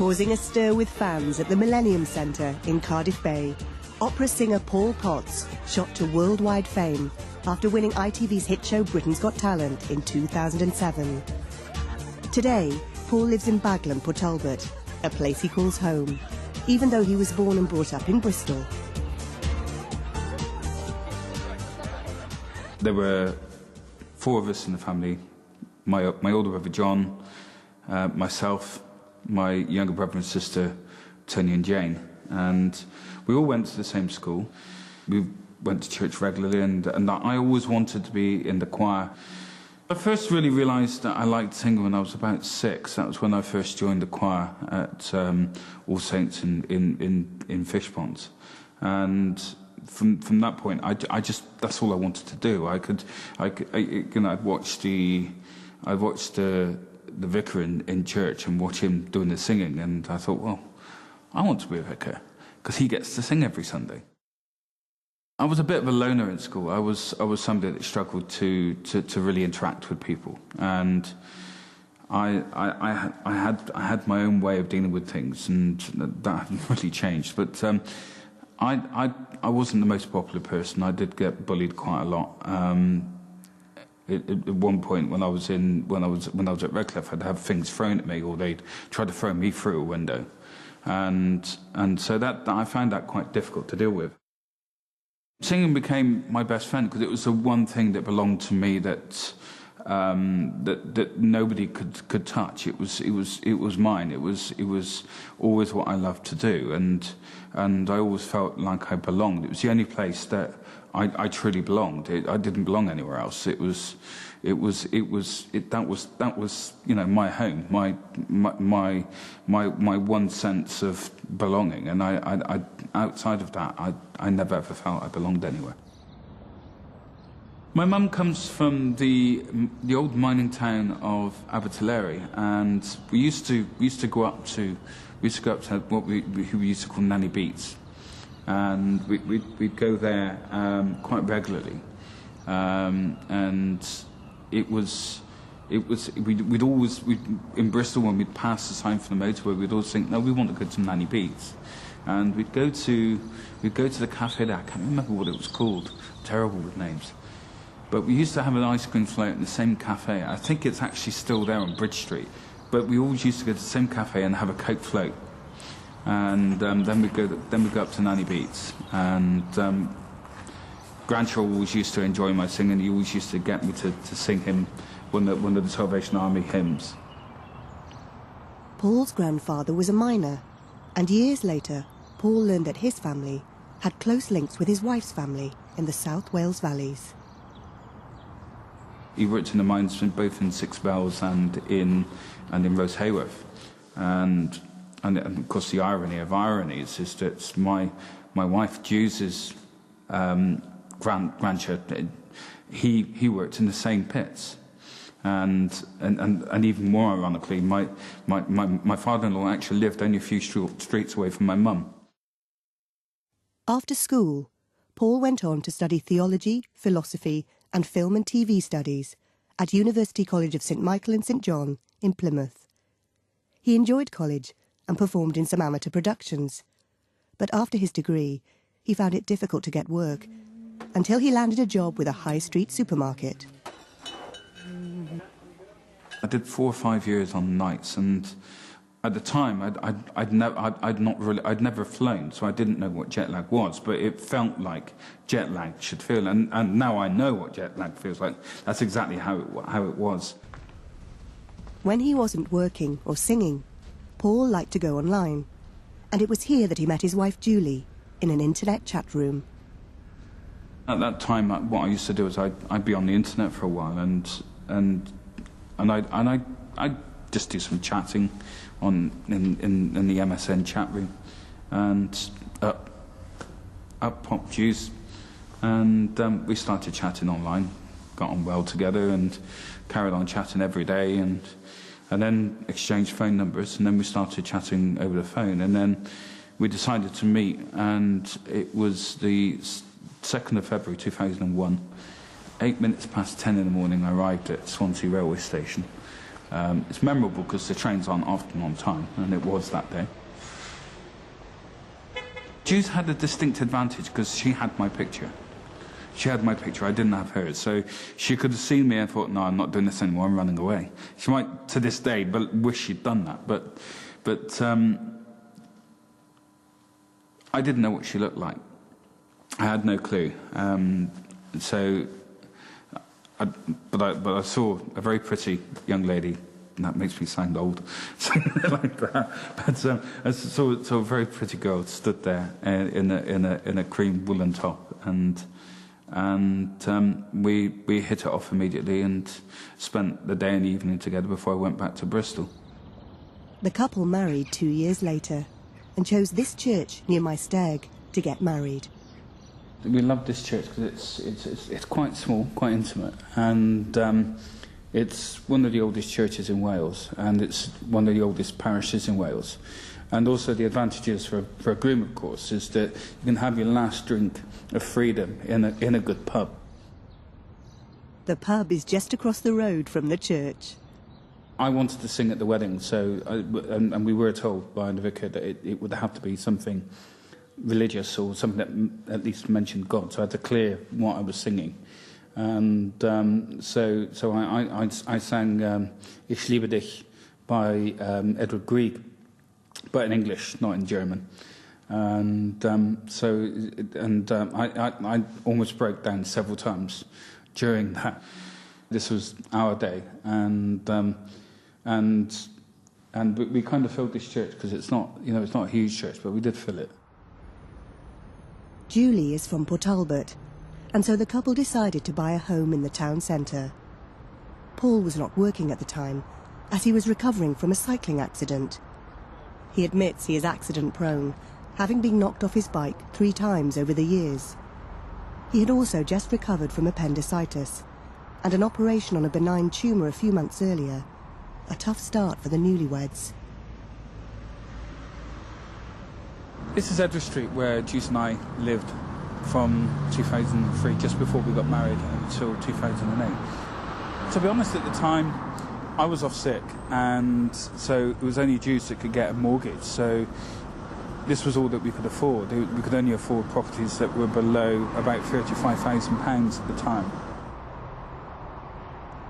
Causing a stir with fans at the Millennium Centre in Cardiff Bay, opera singer Paul Potts shot to worldwide fame after winning ITV's hit show Britain's Got Talent in 2007. Today, Paul lives in Baglham, Port Talbot, a place he calls home, even though he was born and brought up in Bristol. There were 4 of us in the family, my older brother John, myself, my younger brother and sister Tony and Jane, and we all went to the same school. We went to church regularly, and I always wanted to be in the choir. I first really realised that I liked singing when I was about 6. That was when I first joined the choir at All Saints in Fishponds, and from that point, I just that's all I wanted to do. I'd watch the vicar in church and watch him doing the singing, and I thought, well, I want to be a vicar because he gets to sing every Sunday. I was a bit of a loner in school. I was somebody that struggled to really interact with people, and I had my own way of dealing with things, and that hadn't really changed. But I wasn't the most popular person. I did get bullied quite a lot. At one point, when I was at Redcliffe, I'd have things thrown at me, or they'd try to throw me through a window, and so that I found that quite difficult to deal with. Singing became my best friend because it was the one thing that belonged to me that nobody could touch. It was mine. It was always what I loved to do, and I always felt like I belonged. It was the only place that I truly belonged. I didn't belong anywhere else. That was my home, my one sense of belonging, and I outside of that I never ever felt I belonged anywhere. My mum comes from the old mining town of Abertillery, and we used to go up to what we used to call Nanny Beats, and we'd go there quite regularly, and we'd always in Bristol, when we'd pass the sign for the motorway, we'd always think, no, we want to go to Nanny Beats, and we'd go to the cafe there. I can't remember what it was called. Terrible with names. But we used to have an ice cream float in the same cafe. I think it's actually still there on Bridge Street. But we always used to go to the same cafe and have a Coke float. And then we'd go up to Nanny Beats. And Grandchild always used to enjoy my singing. He always used to get me to sing him one of the Salvation Army hymns. Paul's grandfather was a miner, and years later, Paul learned that his family had close links with his wife's family in the South Wales valleys. He worked in the mines both in Six Bells and in Rose Hayworth, and of course the irony of ironies is that my wife Juice's grandchild, he worked in the same pits, and even more ironically, my father-in-law actually lived only a few streets away from my mum. After school, Paul went on to study theology, philosophy and film and TV studies at University College of St Michael and St John in Plymouth. He enjoyed college and performed in some amateur productions, but after his degree, he found it difficult to get work until he landed a job with a high street supermarket. I did 4 or 5 years on nights, and at the time I'd never flown, so I didn't know what jet lag was, but it felt like jet lag should feel, and now I know what jet lag feels like. That's exactly how it was. When he wasn't working or singing, Paul liked to go online, and it was here that he met his wife Julie in an internet chat room. At that time, what I used to do is I'd be on the internet for a while, and I'd just do some chatting in the MSN chat room, and up popped Juice, and we started chatting online, got on well together, and carried on chatting every day, and then exchanged phone numbers, and then we started chatting over the phone, and then we decided to meet, and it was the 2nd of February 2001. 8 minutes past 10 in the morning, I arrived at Swansea railway station, It's memorable because the trains aren't often on time, and it was that day. Jules had a distinct advantage because she had my picture. She had my picture, I didn't have hers. So she could have seen me and thought, no, I'm not doing this anymore, I'm running away. She might, to this day, wish she'd done that. But I didn't know what she looked like. I had no clue. But I saw a very pretty young lady, and that makes me sound old, something like that. But I saw a very pretty girl stood there in a cream woolen top, and we hit it off immediately and spent the day and evening together before I went back to Bristol. The couple married 2 years later and chose this church near my stag to get married. We love this church because it's quite small, quite intimate, and it's one of the oldest churches in Wales, and it's one of the oldest parishes in Wales. And also the advantages for a groom, of course, is that you can have your last drink of freedom in a good pub. The pub is just across the road from the church. I wanted to sing at the wedding, and we were told by the vicar that it would have to be something religious or something that at least mentioned God. So I had to clear what I was singing. And so I sang Ich liebe dich by Edward Grieg, but in English, not in German. And I almost broke down several times during that. This was our day, and we kind of filled this church because it's not a huge church, but we did fill it. Julie is from Port Talbot, and so the couple decided to buy a home in the town centre. Paul was not working at the time, as he was recovering from a cycling accident. He admits he is accident-prone, having been knocked off his bike 3 times over the years. He had also just recovered from appendicitis, and an operation on a benign tumour a few months earlier. A tough start for the newlyweds. This is Edward Street, where Juice and I lived from 2003, just before we got married, until 2008. To be honest, at the time, I was off sick, and so it was only Juice that could get a mortgage, so this was all that we could afford. We could only afford properties that were below about £35,000 at the time.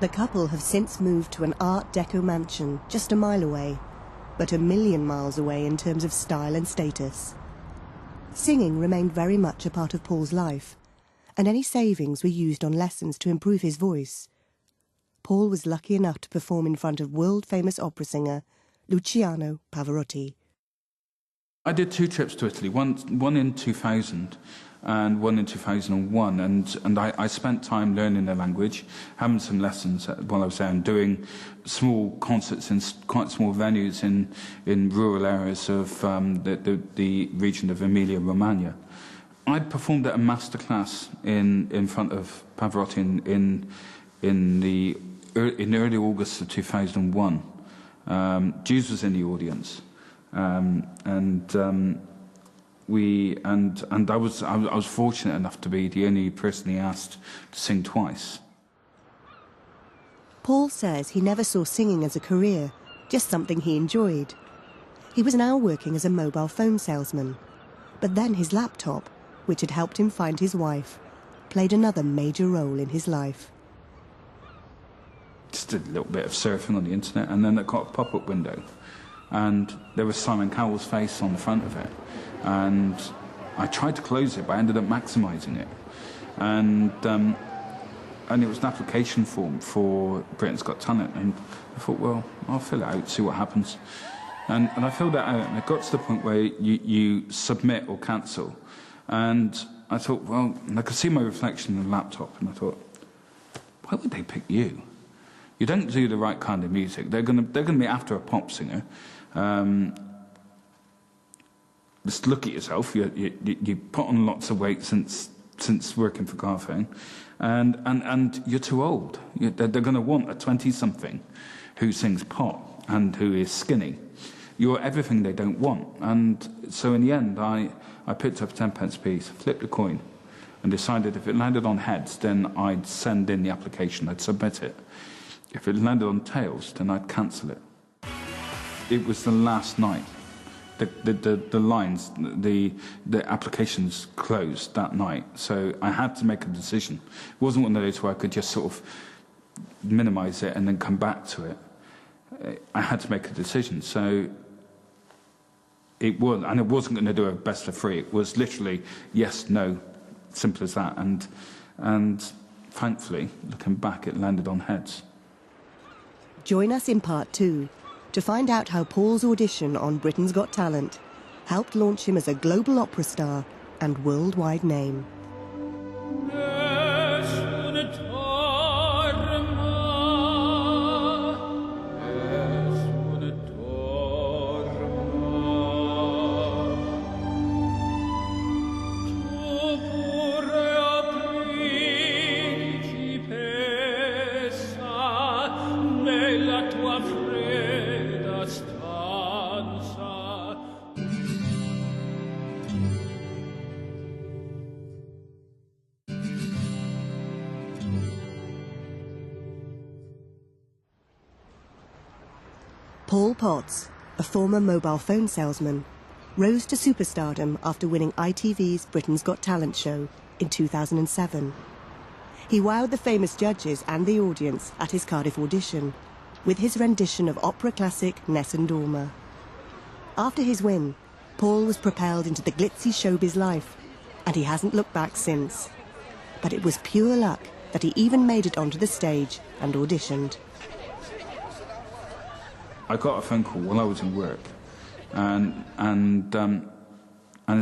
The couple have since moved to an Art Deco mansion just a mile away, but a million miles away in terms of style and status. Singing remained very much a part of Paul's life, and any savings were used on lessons to improve his voice. Paul was lucky enough to perform in front of world-famous opera singer Luciano Pavarotti. I did 2 trips to Italy, one in 2000 and one in 2001, and I spent time learning the language, having some lessons while I was there, and doing small concerts in quite small venues in rural areas of the region of Emilia-Romagna. I performed at a masterclass in front of Pavarotti in early August of 2001. Jules was in the audience. I was fortunate enough to be the only person he asked to sing twice. Paul says he never saw singing as a career, just something he enjoyed. He was now working as a mobile phone salesman, but then his laptop, which had helped him find his wife, played another major role in his life. Just did a little bit of surfing on the internet, and then it got a pop-up window. And there was Simon Cowell's face on the front of it. And I tried to close it, but I ended up maximising it. And it was an application form for Britain's Got Talent. And I thought, well, I'll fill it out, see what happens. And I filled that out, and it got to the point where you submit or cancel. And I thought, well, and I could see my reflection in the laptop, and I thought, why would they pick you? You don't do the right kind of music. They're gonna be after a pop singer. Just look at yourself. You put on lots of weight since working for Carphone, and you're too old. They're going to want a 20-something who sings pop and who is skinny. You're everything they don't want. And so in the end, I picked up a 10-pence piece, flipped a coin, and decided if it landed on heads, then I'd send in the application, I'd submit it. If it landed on tails, then I'd cancel it. It was the last night. The lines, the applications closed that night, so I had to make a decision. It wasn't one of those where I could just sort of minimise it and then come back to it. I had to make a decision, so it wasn't going to do a best of three. It was literally yes, no, simple as that. And thankfully, looking back, it landed on heads. Join us in part 2 to find out how Paul's audition on Britain's Got Talent helped launch him as a global opera star and worldwide name. Paul Potts, a former mobile phone salesman, rose to superstardom after winning ITV's Britain's Got Talent show in 2007. He wowed the famous judges and the audience at his Cardiff audition with his rendition of opera classic Nessun Dorma. After his win, Paul was propelled into the glitzy showbiz life, and he hasn't looked back since. But it was pure luck that he even made it onto the stage and auditioned. I got a phone call while I was in work, and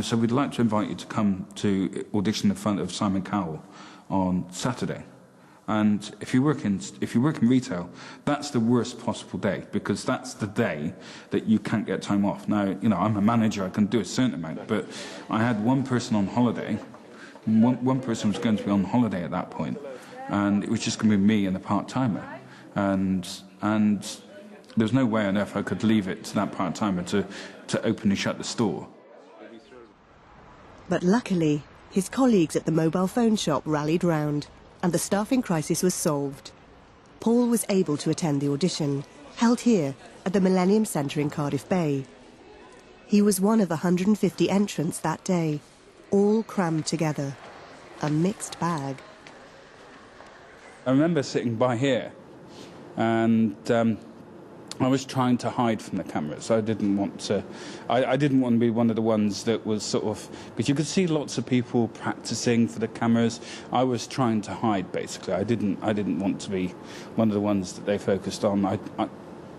so we'd like to invite you to come to audition in front of Simon Cowell on Saturday. And if you work in retail, that's the worst possible day, because that's the day that you can't get time off. Now, you know, I'm a manager, I can do a certain amount, but I had one person on holiday. One person was going to be on holiday at that point, and it was just going to be me and a part-timer, and there's no way on earth I could leave it to that part-timer to open and shut the store. But luckily, his colleagues at the mobile phone shop rallied round, and the staffing crisis was solved. Paul was able to attend the audition, held here at the Millennium Centre in Cardiff Bay. He was one of 150 entrants that day, all crammed together. A mixed bag. I remember sitting by here, and I was trying to hide from the cameras. I didn't want to. I didn't want to be one of the ones that was sort of, because you could see lots of people practicing for the cameras. I was trying to hide, basically. I didn't want to be one of the ones that they focused on.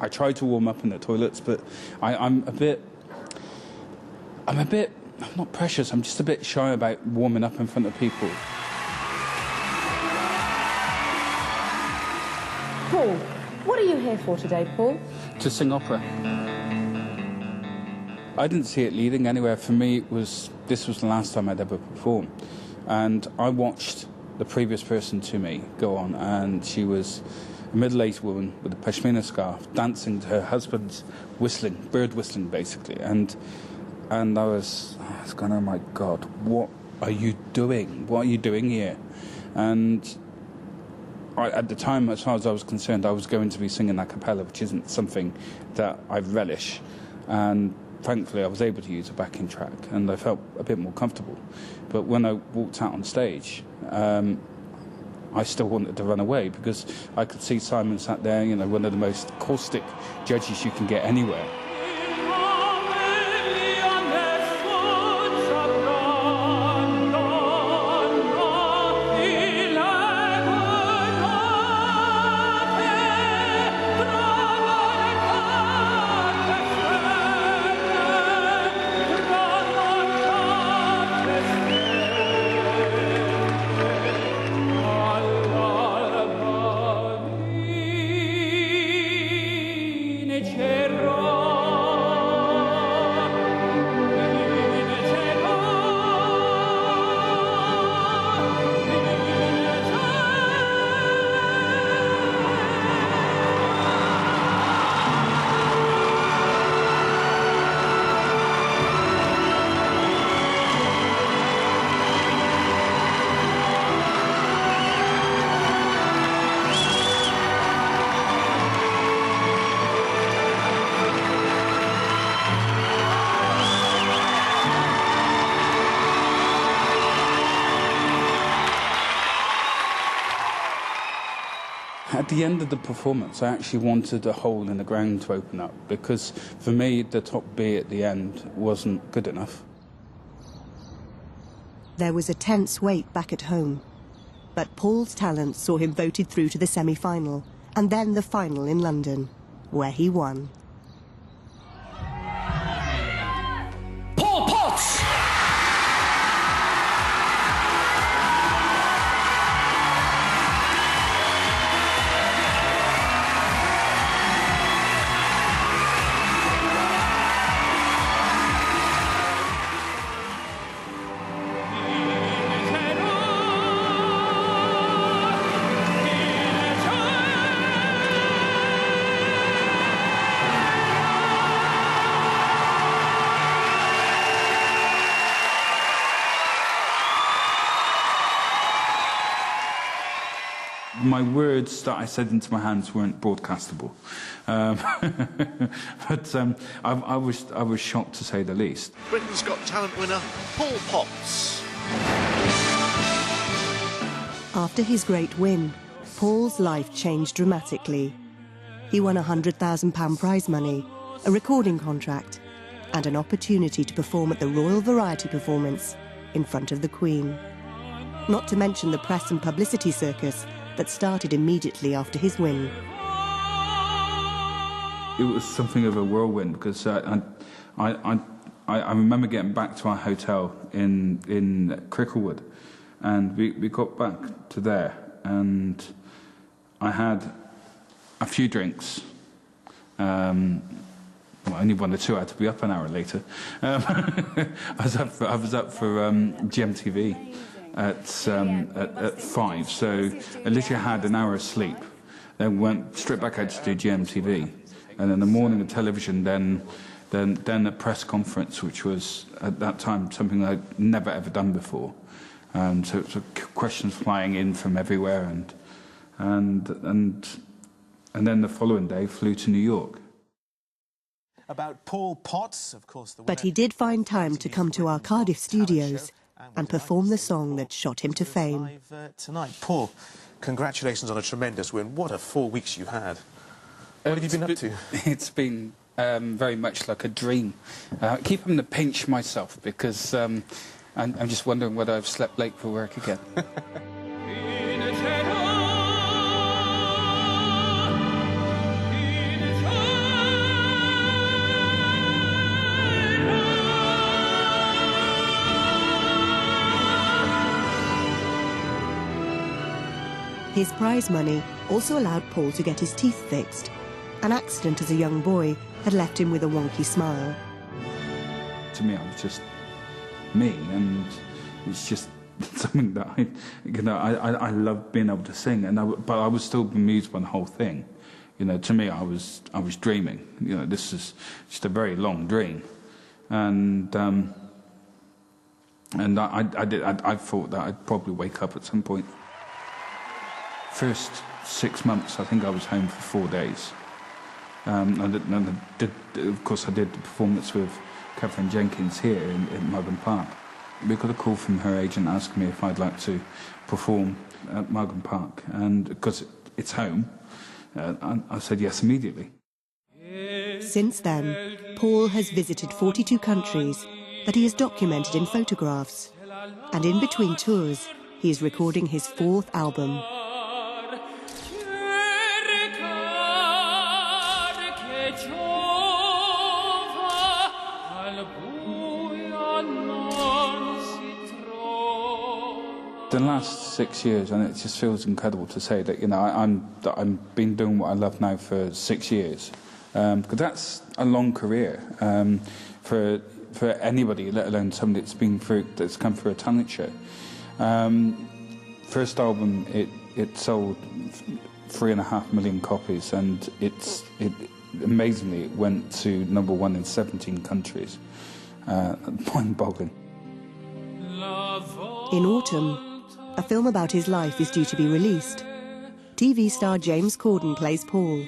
I tried to warm up in the toilets, but I'm not precious. I'm just a bit shy about warming up in front of people. Paul, what are you here for today, Paul? To sing opera. I didn't see it leading anywhere. For me, this was the last time I'd ever performed. And I watched the previous person to me go on, and she was a middle-aged woman with a pashmina scarf, dancing to her husband's whistling, bird whistling, basically. And I was going, oh my God, what are you doing? What are you doing here? And at the time, as far as I was concerned, I was going to be singing a cappella, which isn't something that I relish. And thankfully, I was able to use a backing track, and I felt a bit more comfortable. But when I walked out on stage, I still wanted to run away, because I could see Simon sat there, you know, one of the most caustic judges you can get anywhere. Cerro At the end of the performance, I actually wanted a hole in the ground to open up, because for me, the top B at the end wasn't good enough. There was a tense wait back at home, but Paul's talent saw him voted through to the semi-final, and then the final in London, where he won. Paul Potts! My words that I said into my hands weren't broadcastable, but I was shocked, to say the least. Britain's Got Talent winner Paul Potts. After his great win, Paul's life changed dramatically. He won £100,000 prize money, a recording contract, and an opportunity to perform at the Royal Variety Performance in front of the Queen. Not to mention the press and publicity circus that started immediately after his win. It was something of a whirlwind, because I remember getting back to our hotel in Cricklewood, and we got back to there, and I had a few drinks. Well, only one or two. I had to be up an hour later. I was up for GMTV at 5, so I literally had an hour of sleep. Then went straight back out to do GMTV, and in the morning of television, then a press conference, which was at that time something I'd never ever done before. So questions flying in from everywhere, and then the following day flew to New York. About Paul Potts, of course. But he did find time to come to our Cardiff studios and perform the song that shot him to fame. Tonight, Paul, congratulations on a tremendous win. What a 4 weeks you had. What have you been up to? It's been very much like a dream. I keep having to pinch myself, because I'm just wondering whether I've slept late for work again. His prize money also allowed Paul to get his teeth fixed. An accident as a young boy had left him with a wonky smile. To me, I was just me, and it's just something that I love being able to sing, but I was still bemused by the whole thing. To me, I was dreaming. This is just a very long dream, and I thought that I'd probably wake up at some point. First 6 months, I think I was home for 4 days. Of course, I did the performance with Catherine Jenkins here in Margam Park. We got a call from her agent asking me if I'd like to perform at Margam Park, and because it's home, I said yes immediately. Since then, Paul has visited 42 countries that he has documented in photographs, and in between tours, he is recording his 4th album. The last 6 years, and it just feels incredible to say that I've been doing what I love now for 6 years, because that's a long career for anybody, let alone somebody that's come through a talent show. First album, it sold 3.5 million copies, and amazingly it went to #1 in 17 countries. Mind-boggling. In autumn, a film about his life is due to be released. TV star James Corden plays Paul.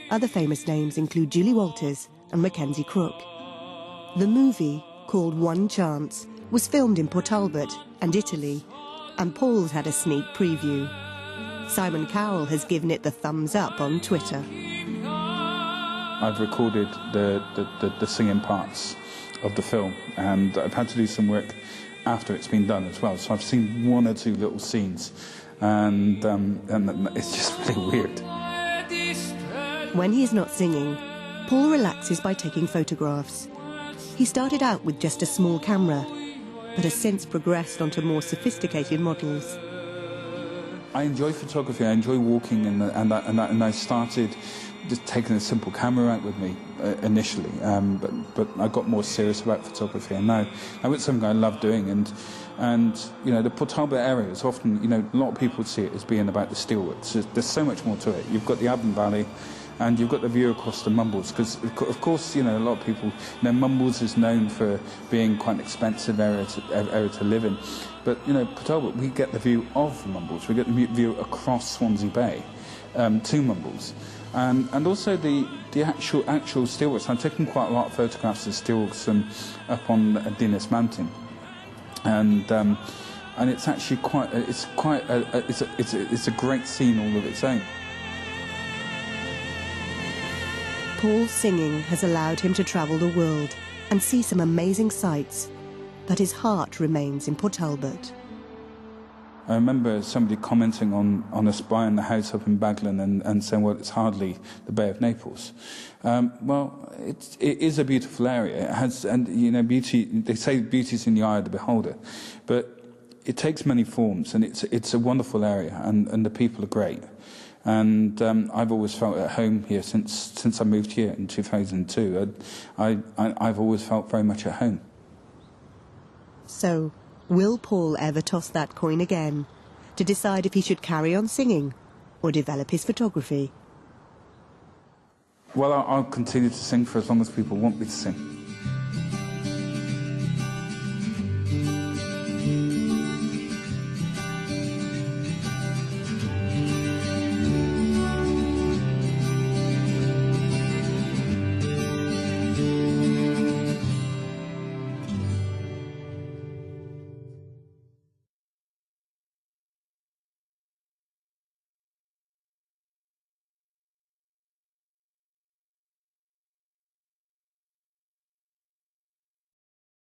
Other famous names include Julie Walters and Mackenzie Crook. The movie, called One Chance, was filmed in Port Talbot and Italy, and Paul's had a sneak preview. Simon Cowell has given it the thumbs up on Twitter. I've recorded the singing parts of the film, and I've had to do some work after it's been done as well. So I've seen one or two little scenes, and it's just really weird. When he is not singing, Paul relaxes by taking photographs. He started out with just a small camera, but has since progressed onto more sophisticated models. I enjoy photography. I enjoy walking, and I started just taking a simple camera out with me initially, but I got more serious about photography, and now it's something I love doing. And you know, the Port Talbot area is often, you know, a lot of people see it as being about the steelworks. There's so much more to it. You've got the Avon Valley, and you've got the view across the Mumbles, because of course, you know, a lot of people, you know, Mumbles is known for being quite an expensive area to live in, but you know, Port Talbot, we get the view of Mumbles. We get the view across Swansea Bay to Mumbles. And also the actual steelworks. I've taken quite a lot of photographs of steelworks up on Dinas Mountain, and it's actually it's a great scene all of its own. Paul's singing has allowed him to travel the world and see some amazing sights, but his heart remains in Port Talbot. I remember somebody commenting on us buying the house up in Baglan and saying, well, it's hardly the Bay of Naples. Well, it is a beautiful area. It has, and you know, beauty. They say beauty's in the eye of the beholder, but it takes many forms, and it's a wonderful area, and the people are great. And I've always felt at home here since I moved here in 2002. I've always felt very much at home. So, will Paul ever toss that coin again to decide if he should carry on singing or develop his photography? Well, I'll continue to sing for as long as people want me to sing.